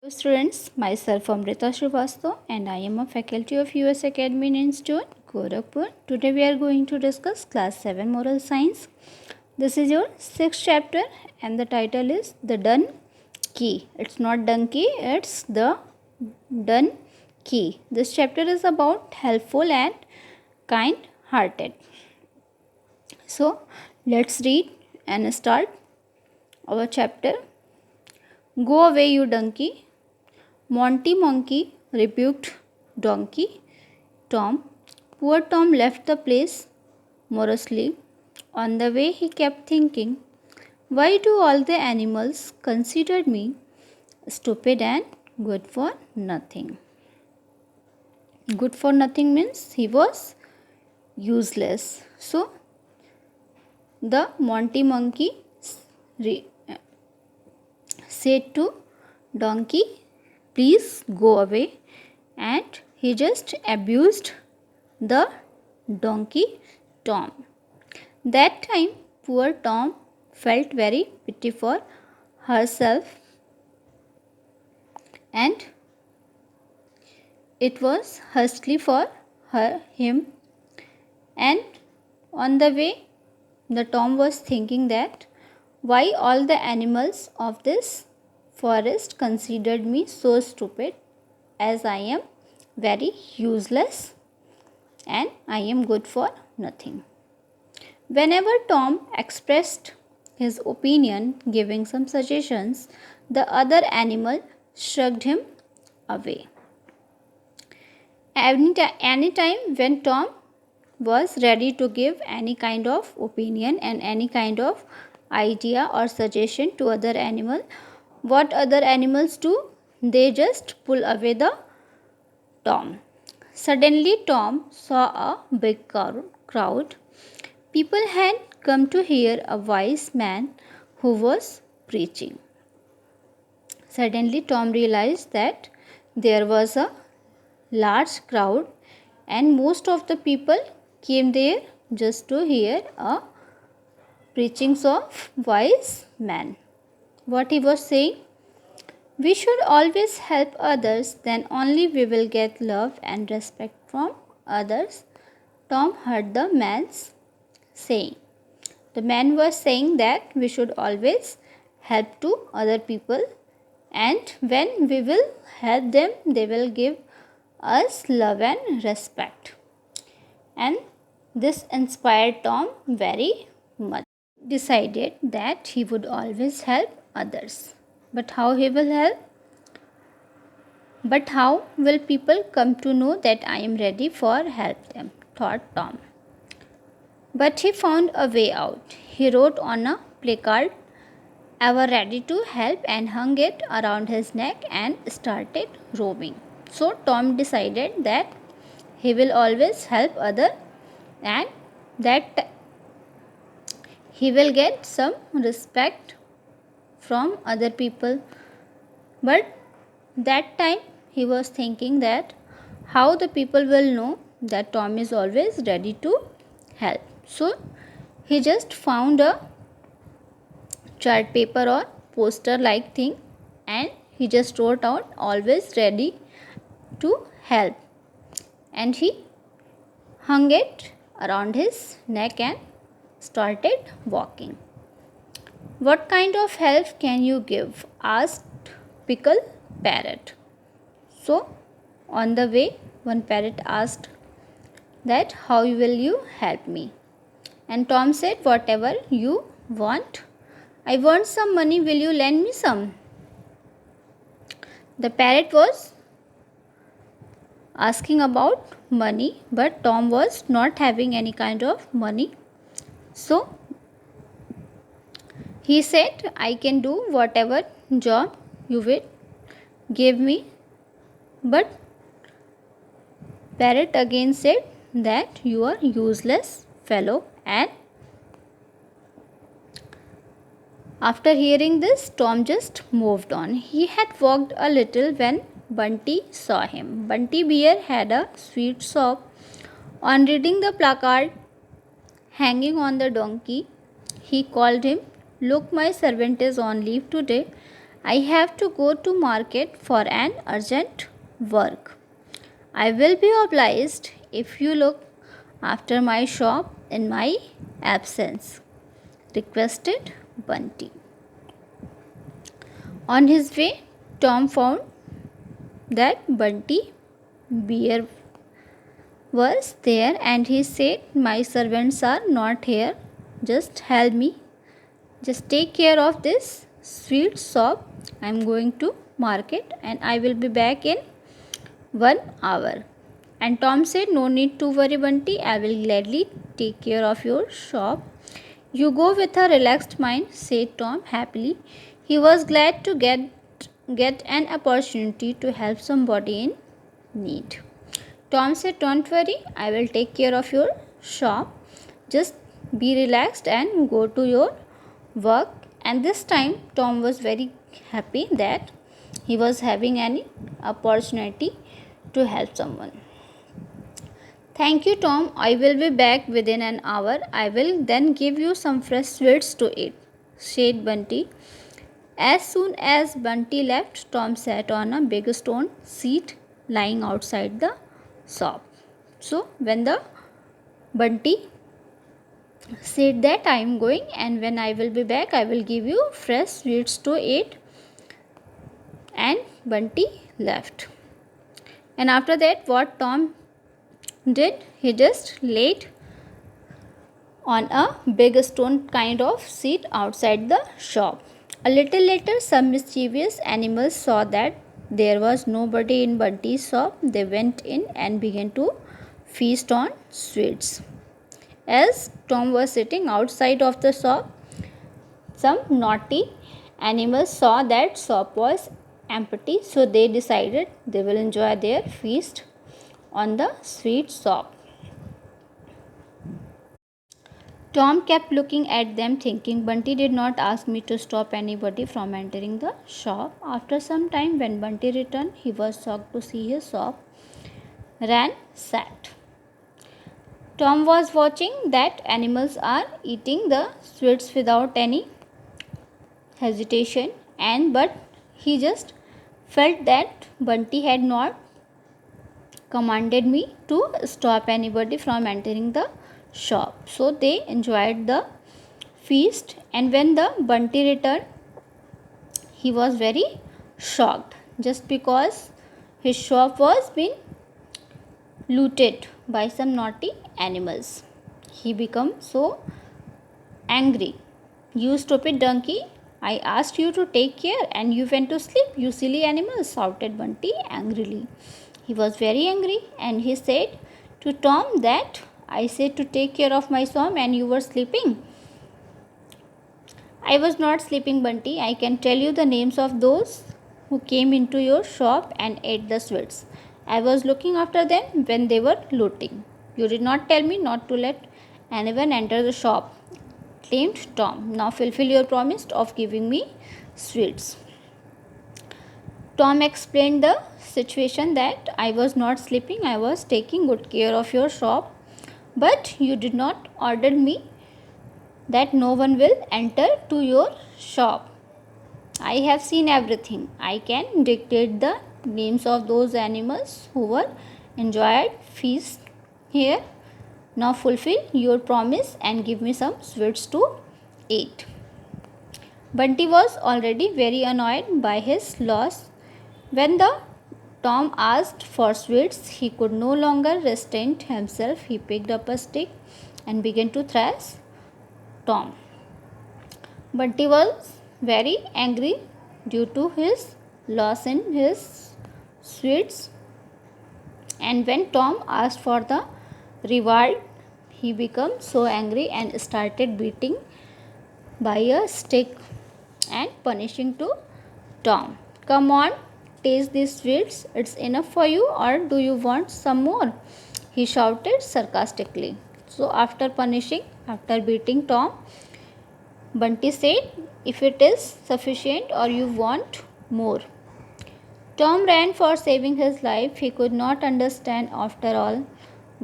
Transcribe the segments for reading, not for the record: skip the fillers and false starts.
Students, myself Amrita Srivastava and I am a faculty of US Academy in Institute, Gorakhpur. Today we are going to discuss class 7 moral science. This is your 6th chapter and the title is The Done Key. It's not donkey, it's the done key. This chapter is about helpful and kind hearted. So let's read and start our chapter. Go away, you donkey. Monty Monkey rebuked Donkey Tom. Poor Tom left the place morosely. On the way, he kept thinking, why do all the animals consider me stupid and good for nothing? Good for nothing means he was useless. So, the Monty Monkey said to Donkey, please go away, and he just abused the donkey Tom. That time poor Tom felt very pity for herself, and it was hustily for him. And on the way, the Tom was thinking that why all the animals of this forest considered me so stupid, as I am very useless and I am good for nothing. Whenever Tom expressed his opinion, giving some suggestions, the other animal shrugged him away. Any time when Tom was ready to give any kind of opinion and any kind of idea or suggestion to other animal, what other animals do? They just pull away the Tom. Suddenly Tom saw a big crowd. People had come to hear a wise man who was preaching. Suddenly Tom realized that there was a large crowd and most of the people came there just to hear a preachings of wise man. What he was saying? We should always help others, then only we will get love and respect from others. Tom heard the man's saying. The man was saying that we should always help to other people, and when we will help them, they will give us love and respect. And this inspired Tom very much. Decided that he would always help others. But how he will help? But how will people come to know that I am ready for help them? Thought Tom. But he found a way out. He wrote on a placard, ever ready to help, and hung it around his neck and started roaming. So Tom decided that he will always help others and that he will get some respect from other people. But that time he was thinking that how the people will know that Tom is always ready to help. So he just found a chart paper or poster like thing and he just wrote out always ready to help, and he hung it around his neck and started walking. What kind of help can you give? Asked Pickle Parrot. So on the way, one parrot asked that how will you help me? And Tom said, whatever you want. I want some money, will you lend me some? The parrot was asking about money, but Tom was not having any kind of money. So he said, I can do whatever job you will give me. But parrot again said that you are useless fellow. And after hearing this, Tom just moved on. He had walked a little when Bunty saw him. Bunty Bear had a sweet shop. On reading the placard hanging on the donkey, he called him, look, my servant is on leave today. I have to go to market for an urgent work. I will be obliged if you look after my shop in my absence, requested Bunty. On his way, Tom found that Bunty Bear was there and he said, "My servants are not here. Just help me. Just take care of this sweet shop. I am going to market and I will be back in 1 hour." And Tom said, "No need to worry, Bunty. I will gladly take care of your shop." "You go with a relaxed mind," said Tom happily. He was glad to get an opportunity to help somebody in need. Tom said, "Don't worry, I will take care of your shop. Just be relaxed and go to your work." And this time, Tom was very happy that he was having an opportunity to help someone. "Thank you, Tom. I will be back within an hour. I will then give you some fresh sweets to eat," said Bunty. As soon as Bunty left, Tom sat on a big stone seat lying outside the shop. So when the Bunty said that I am going and when I will be back I will give you fresh sweets to eat, and Bunty left. And after that, what Tom did, he just laid on a big stone kind of seat outside the shop. A little later, some mischievous animals saw that there was nobody in Bunty's shop. They went in and began to feast on sweets. As Tom was sitting outside of the shop, some naughty animals saw that shop was empty, so they decided they will enjoy their feast on the sweet shop. Tom kept looking at them, thinking, "Bunty did not ask me to stop anybody from entering the shop." After some time, when Bunty returned, he was shocked to see his shop ransacked. Tom was watching that animals are eating the sweets without any hesitation, but he just felt that Bunty had not commanded me to stop anybody from entering the shop. So they enjoyed the feast, and when the Bunty returned, he was very shocked just because his shop was being looted by some naughty animals. He became so angry. "You stupid donkey, I asked you to take care and you went to sleep, you silly animal," shouted Bunty angrily. He was very angry and he said to Tom that, "I said to take care of my shop and you were sleeping." "I was not sleeping, Bunty. I can tell you the names of those who came into your shop and ate the sweets. I was looking after them when they were looting." "You did not tell me not to let anyone enter the shop," claimed Tom. "Now fulfill your promise of giving me sweets." Tom explained the situation, that "I was not sleeping, I was taking good care of your shop, but you did not order me that no one will enter to your shop. I have seen everything. I can dictate the names of those animals who were enjoyed feast here. Now fulfill your promise and give me some sweets to eat." Bunty was already very annoyed by his loss. When the Tom asked for sweets, he could no longer restrain himself. He picked up a stick and began to thrash Tom. Bunty was very angry due to his loss in his sweets, and when Tom asked for the reward, he became so angry and started beating by a stick and punishing to Tom. "Come on, taste these sweets. It's enough for you, or do you want some more?" he shouted sarcastically. So after beating Tom, Bunty said, "If it is sufficient or you want more." Tom ran for saving his life. He could not understand after all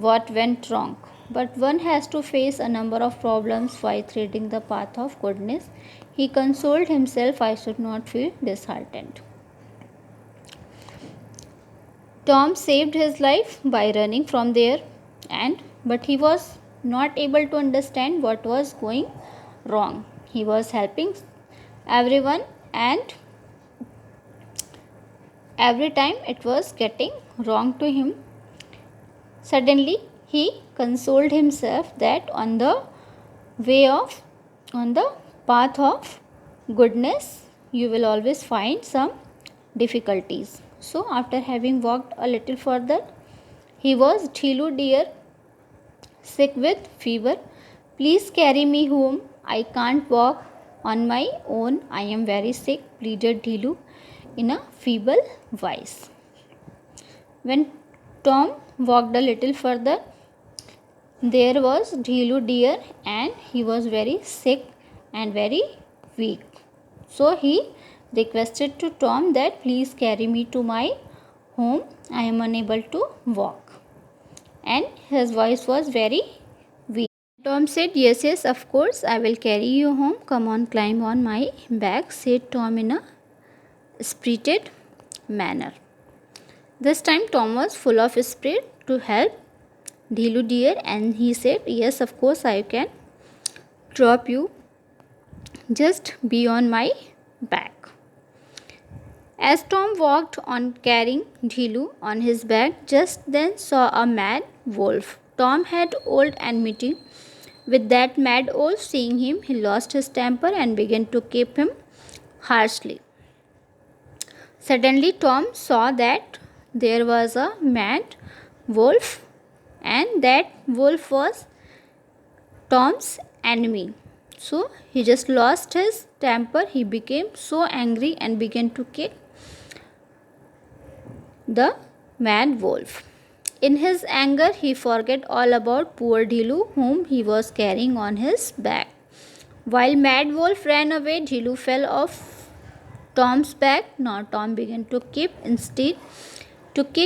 what went wrong. but one has to face a number of problems while treading the path of goodness. He consoled himself, I should not feel disheartened. Tom saved his life by running from there, but he was not able to understand what was going wrong. He was helping everyone, and every time it was getting wrong to him. Suddenly he consoled himself that on the path of goodness you will always find some difficulties. So after having walked a little further, he was, Dhilu dear, sick with fever. Please carry me home. I can't walk on my own. I am very sick, pleaded Dhilu in a feeble voice. When Tom walked a little further, there was Dhilu deer, and he was very sick and very weak. So he requested to Tom that please carry me to my home. I am unable to walk. And his voice was very weak. Tom said, yes, yes, of course, I will carry you home. Come on, climb on my back, said Tom in a spirited manner. This time Tom was full of spirit to help Dhilu dear, and he said, yes, of course, I can drop you. Just be on my back. As Tom walked on carrying Dhilu on his back, just then saw a mad wolf. Tom had old enmity with that mad wolf. Seeing him, he lost his temper and began to keep him harshly. Suddenly Tom saw that there was a mad wolf, and that wolf was Tom's enemy. So he just lost his temper. He became so angry and began to kick the mad wolf. In his anger, he forgot all about poor Dhilu, whom he was carrying on his back. While mad wolf ran away, Dhilu fell off Tom's back. Now Tom began to kick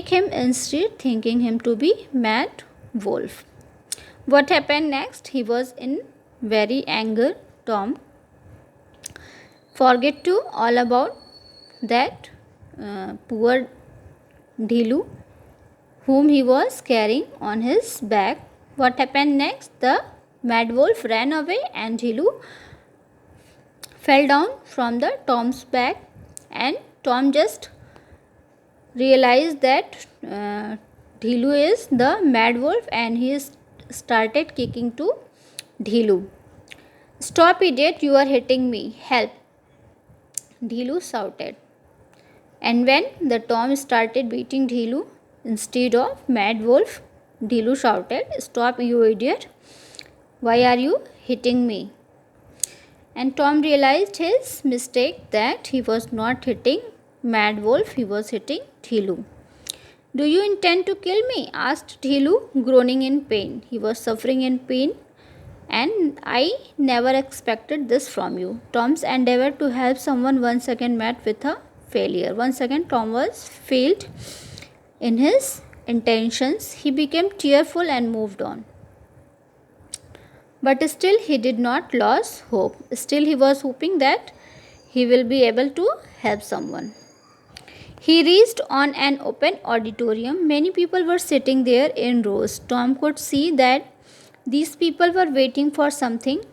him instead, thinking him to be mad wolf. What happened next? He was in very anger. Tom forget to all about that poor Dhilu, whom he was carrying on his back. What happened next? The mad wolf ran away, and Dhilu fell down from the Tom's back, and Tom just realized that Dhilu is the mad wolf, and he started kicking to Dhilu. Stop, idiot, you are hitting me. Help, Dhilu shouted. And when the Tom started beating Dhilu instead of mad wolf, Dhilu shouted, stop, you idiot. Why are you hitting me? And Tom realized his mistake, that he was not hitting mad wolf, he was hitting Dhilu. Do you intend to kill me? Asked Dhilu, groaning in pain. He was suffering in pain, and I never expected this from you. Tom's endeavor to help someone once again met with a failure. Once again Tom was failed in his intentions. He became tearful and moved on. But still he did not lose hope. Still he was hoping that he will be able to help someone. He reached on an open auditorium. Many people were sitting there in rows. Tom could see that these people were waiting for something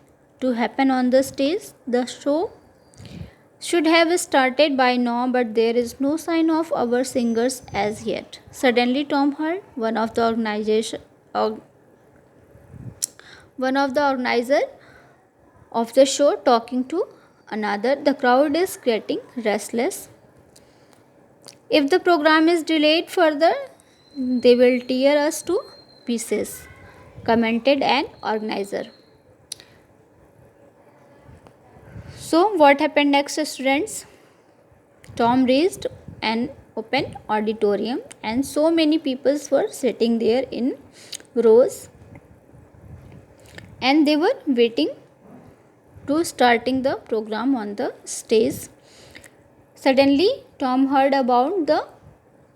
to happen on the stage. The show should have started by now, but there is no sign of our singers as yet. Suddenly Tom heard one of the organizer of the show talking to another. The crowd is getting restless. If the program is delayed further, they will tear us to pieces, commented an organizer. So what happened next, students? Tom reached an open auditorium, and so many people were sitting there in rows, and they were waiting to starting the program on the stage. Suddenly Tom heard about the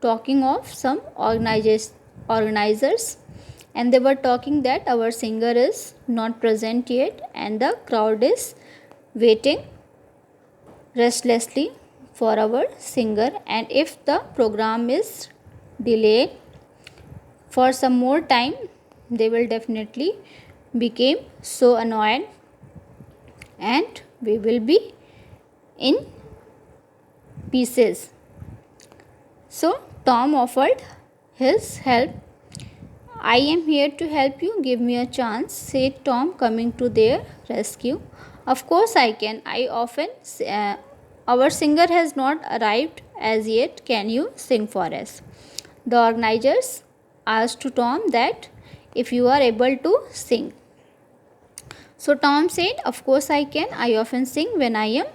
talking of some organizers. and they were talking that our singer is not present yet and the crowd is waiting restlessly for our singer, and if the program is delayed for some more time they will definitely become so annoyed and we will be in pieces. So Tom offered his help. I am here to help you, give me a chance, said Tom, coming to their rescue. Of course I can. Our singer has not arrived as yet. Can you sing for us? The organizers asked to Tom that if you are able to sing. So Tom said, of course I can. I often sing when I am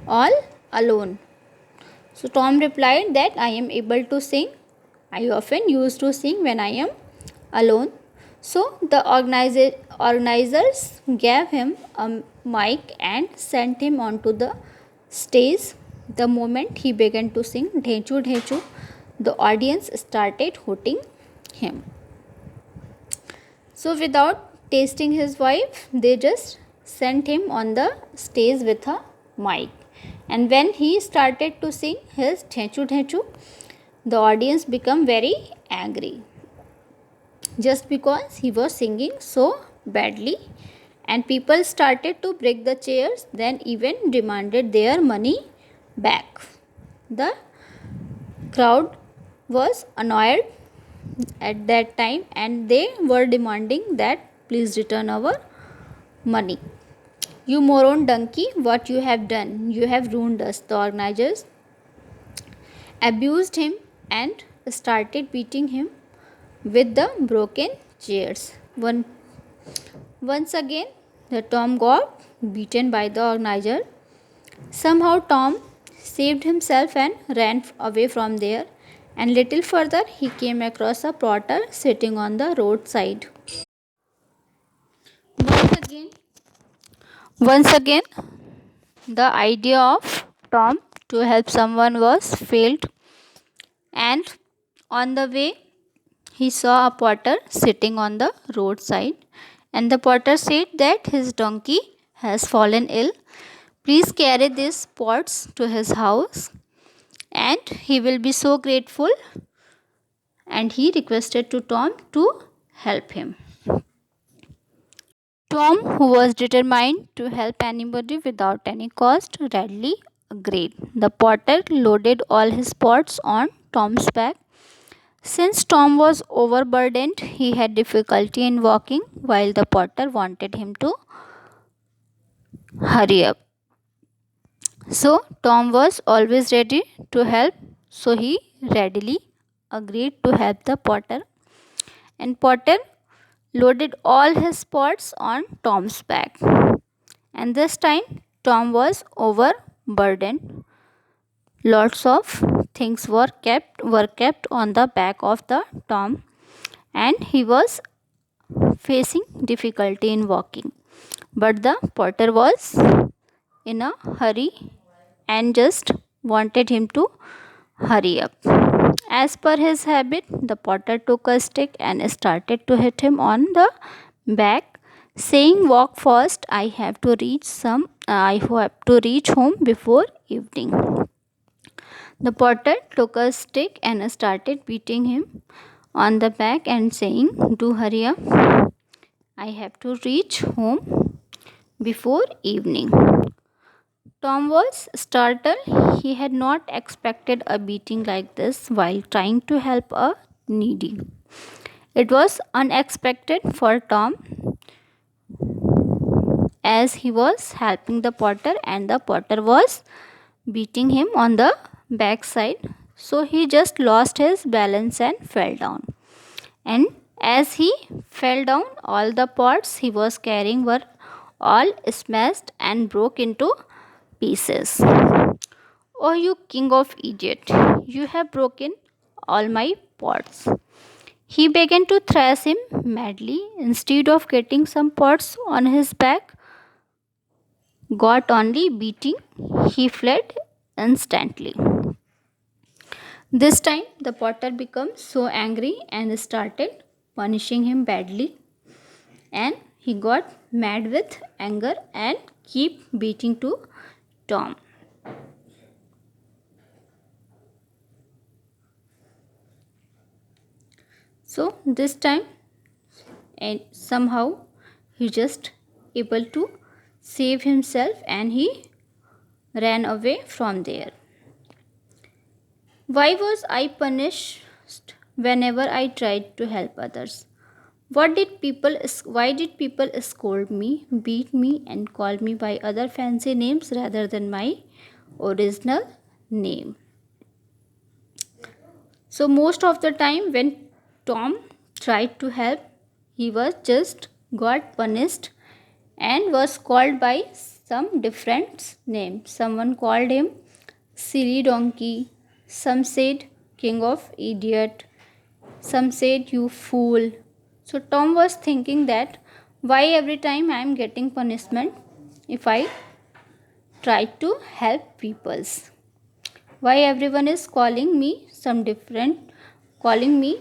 all alone. So Tom replied that I am able to sing. I often used to sing when I am alone. So the organizers gave him a mic and sent him onto the stage. The moment he began to sing Dhechu Dhechu, the audience started hooting him. So without tasting his wife, they just sent him on the stage with a mic. And when he started to sing his Dhechu Dhechu, the audience became very angry just because he was singing so badly, and people started to break the chairs, then even demanded their money back. The crowd was annoyed at that time and they were demanding that please return our money. You moron donkey, what you have done? You have ruined us. The organizers abused him and started beating him with the broken chairs. Once again, the Tom got beaten by the organizer. Somehow Tom saved himself and ran away from there, and little further he came across a potter sitting on the roadside. Once again, once again, the idea of Tom to help someone was failed, and on the way he saw a potter sitting on the roadside, and the potter said that his donkey has fallen ill. Please carry these pots to his house and he will be so grateful, and he requested to Tom to help him. Tom, who was determined to help anybody without any cost, readily agreed. The potter loaded all his pots on Tom's back. Since Tom was overburdened, he had difficulty in walking, while the potter wanted him to hurry up. So Tom was always ready to help, so he readily agreed to help the potter. And Potter loaded all his pots on Tom's back. And this time Tom was overburdened. Lots of things were kept on the back of the Tom, and he was facing difficulty in walking. But the potter was in a hurry and just wanted him to hurry up. As per his habit, the potter took a stick and started to hit him on the back, saying, "Walk fast, I have to reach home before evening." The potter took a stick and started beating him on the back and saying, "Do hurry up, I have to reach home before evening." Tom was startled. He had not expected a beating like this while trying to help a needy. It was unexpected for Tom as he was helping the potter and the potter was beating him on the backside. So he just lost his balance and fell down. And as he fell down, all the pots he was carrying were all smashed and broke into pieces. "Oh, you king of idiot, you have broken all my pots." He began to thrash him madly. Instead of getting some pots on his back, got only beating, he fled instantly. This time the potter became so angry and started punishing him badly, and he got mad with anger and keep beating to Tom. So this time, and somehow he just able to save himself and he ran away from there. Why was I punished whenever I tried to help others? Why did people scold me, beat me, and call me by other fancy names rather than my original name? So most of the time when Tom tried to help, he was just got punished and was called by some different name. Someone called him silly donkey, some said king of idiot, some said you fool. So Tom was thinking that why every time I am getting punishment if I try to help peoples? Why everyone is calling me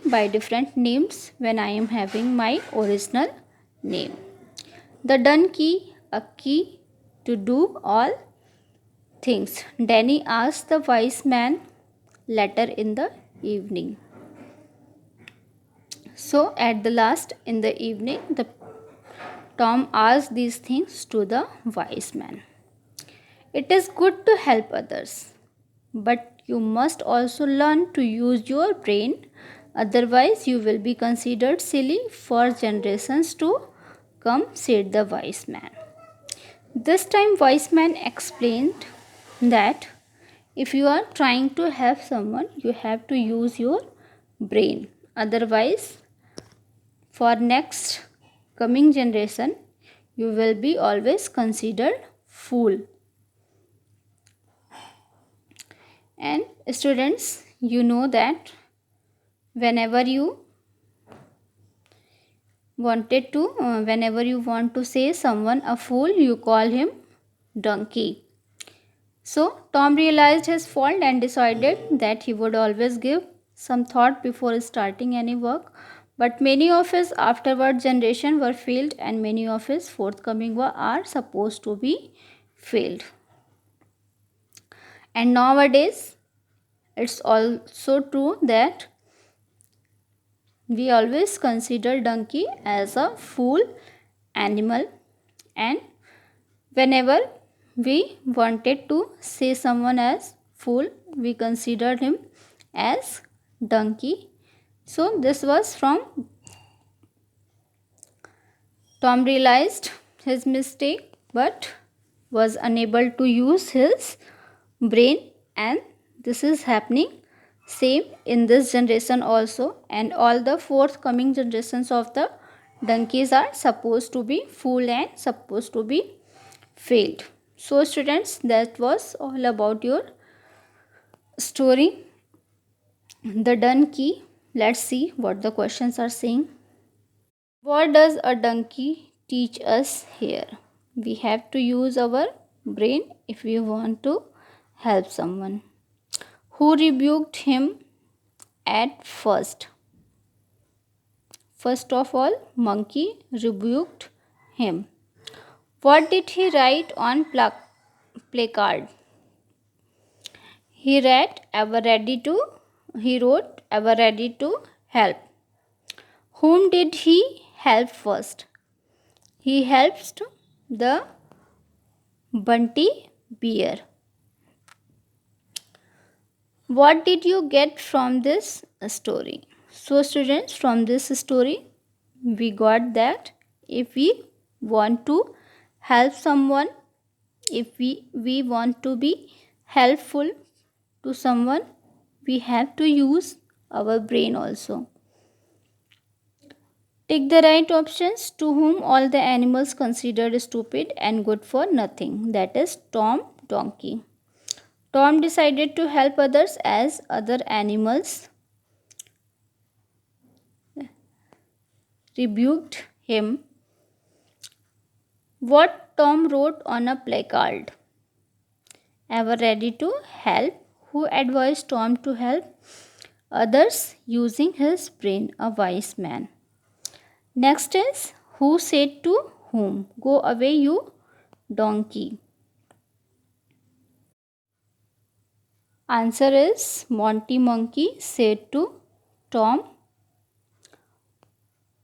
by different names when I am having my original name? The done key, a key to do all things. Danny asked the wise man later in the evening. So at the last in the evening, the Tom asked these things to the wise man. It is good to help others, but you must also learn to use your brain. Otherwise, you will be considered silly for generations to come, said the wise man. This time, wise man explained that if you are trying to help someone, you have to use your brain. Otherwise, for next coming generation, you will be always considered fool. And students, you know that whenever you whenever you want to say someone a fool, you call him donkey. So Tom realized his fault and decided that he would always give some thought before starting any work. But many of his afterward generation were failed, and many of his forthcoming work are supposed to be failed. And nowadays, it's also true that we always consider donkey as a fool animal, and whenever we wanted to say someone as fool, we considered him as donkey. So this was from Tom realized his mistake but was unable to use his brain, and this is happening same in this generation also, and all the forthcoming generations of the donkeys are supposed to be fool and supposed to be failed. So students, that was all about your story, the donkey. Let's see what the questions are saying. What does a donkey teach us here? We have to use our brain if we want to help someone. Who rebuked him at first? First of all, monkey rebuked him. What did he write on placard? He wrote ever ready to help. Whom did he help first? He helped the bunty bear. What did you get from this story? So students, from this story we got that if we want to help someone, if we want to be helpful to someone, we have to use our brain also. Take the right options. To whom all the animals considered stupid and good for nothing. That is Tom donkey. Tom decided to help others as other animals rebuked him. What Tom wrote on a placard? Ever ready to help. Who advised Tom to help others using his brain? A wise man. Next is who said to whom? Go away, you donkey. Answer is Monty Monkey said to Tom.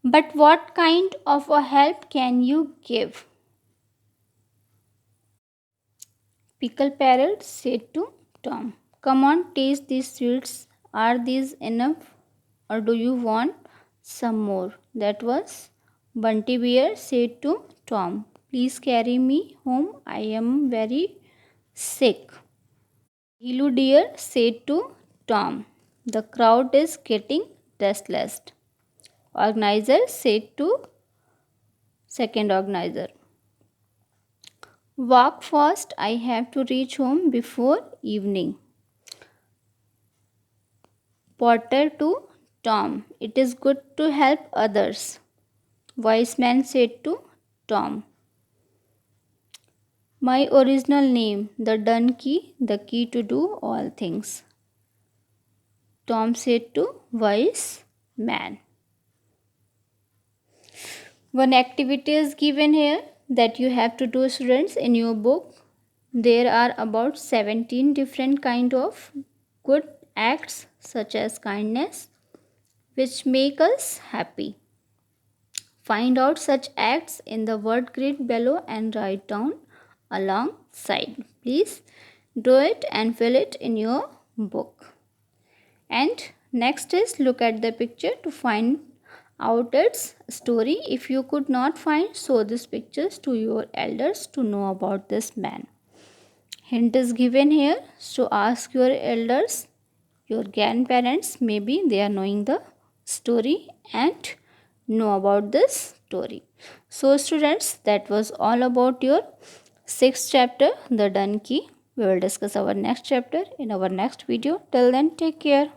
But what kind of a help can you give? Pickle Parrot said to Tom. Come on, taste these sweets. Are these enough or do you want some more? That was Bunty Bear said to Tom. Please carry me home. I am very sick. Hillu Deer said to Tom. The crowd is getting restless. Organizer said to second organizer. Walk fast, I have to reach home before evening. Porter to Tom. It is good to help others. Wise man said to Tom. My original name, the donkey, the key to do all things. Tom said to wise man. One activity is given here that you have to do, students, in your book. There are about 17 different kind of good acts such as kindness which make us happy. Find out such acts in the word grid below and write down alongside. Please do it and fill it in your book. And next is look at the picture to find out its story. If you could not find, show these pictures to your elders to know about this man. Hint is given here, so ask your elders, your grandparents, maybe they are knowing the story and know about this story. So students, that was all about your 6th chapter, the donkey. We will discuss our next chapter in our next video. Till then, take care.